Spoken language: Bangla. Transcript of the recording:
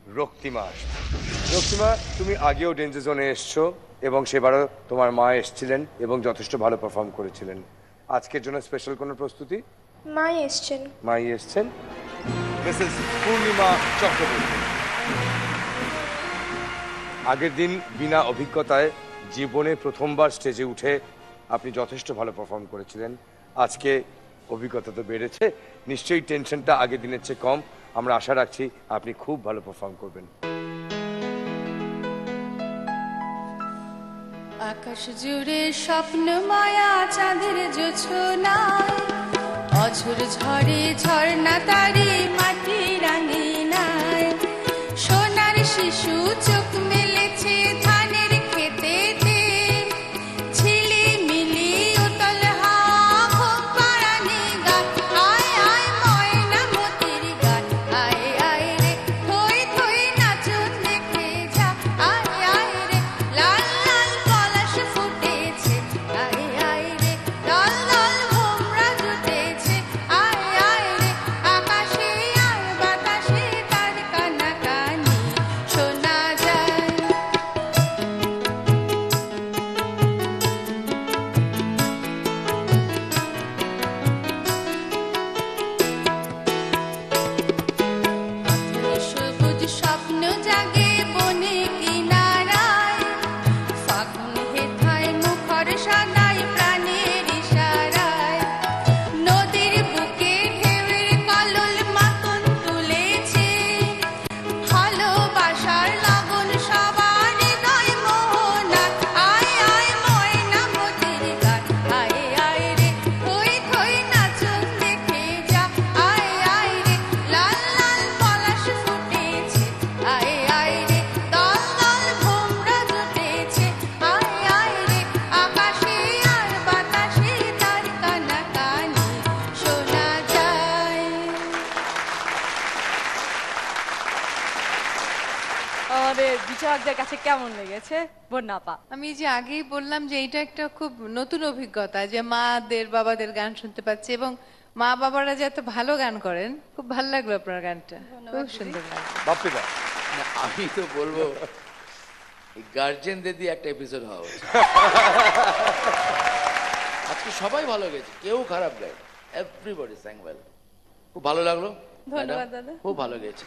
রক্তিমা আসবে। রক্তিমা, তুমি আগেও ডেঞ্জার জোনে এসছো এবং সেবারও তোমার মা এসেছিলেন এবং যথেষ্ট ভালো পারফর্ম করেছিলেন। আজকের জন্য স্পেশাল কোনো প্রস্তুতি? মাই এসছেন। মাই এসছেন, মিসেস পূর্ণিমা চক্রবর্তী। আগের দিন বিনা অভিজ্ঞতায় জীবনে প্রথমবার স্টেজে উঠে আপনি যথেষ্ট ভালো পারফর্ম করেছিলেন। আজকে অভিজ্ঞতা তো বেড়েছে, নিশ্চয়ই টেনশনটা আগের দিনের চেয়ে কম। আমরা আশা রাখছি আপনি খুব ভালো পারফর্ম করবেন। আকাশ জুড়ে স্বপ্ন মায়া চাঁদের জোছনায়, অঝোর ঝড়ে ঝর্ণা তারে মাটি রাঙিনায়, সোনার শিশু চোখ মেলেছে ধানের খেতেতে, ঝিলিমিলি উতল হাওয়া পারানি গান, আয় আয় ময়না মতির গান, আয় আয় রে থই থই নাচন দেখে যা, আয় আয় রে লাল লাল পলাশ ফুটেছে, আয় আয় রে দল দল ভোমরা জুটেছে, আয় আয় রে আকাশে আর বাতাসে তার কানাকানি শোনা যায়। সবুজ স্বপ্ন জাগে বনে কিনারায়, ফাগুন হেথায় মুখর সাদায় প্রাণের ইশারায়, নদীর বুকে ঢেউয়ের কলল মাতন তুলেছে, ভালোবাসার লগন সবার হৃদয় মোহনাথ, আয় আয় ময়না মতির গান, আয় আয় রে থই থই নাচন দেখে যা, আয় আয় রে লাল লাল পলাশ ফুটেছে, আয় আয় রে দল দল ভোমরা জুটেছে, আয় আয় রে আকাশে আর বাতাসে তার কানাকানি শোনা যায়। আমাদের বিচারকদের কাছে কেমন লেগেছে বন্যাপা? আমি যে আগেই বললাম যে এটা একটা খুব নতুন অভিজ্ঞতা, যে মাদের বাবাদের গান শুনতে পাচ্ছি এবং মা বাবারা যে এত ভালো গান করেন। খুব ভালো লাগলো আপনার গানটা, খুব সুন্দর লাগলো। বাপ্পিদা, না, আমি তো বলবো এই গার্জেনদের দিয়ে একটা এপিসোড হওয়া উচিত। আজকে সবাই ভালো গেছে, কেউ খারাপ গায়, এভরিবডি স্যাং ওয়েল। খুব ভালো লাগলো, ধন্যবাদ দাদা। খুব ভালো গেছে।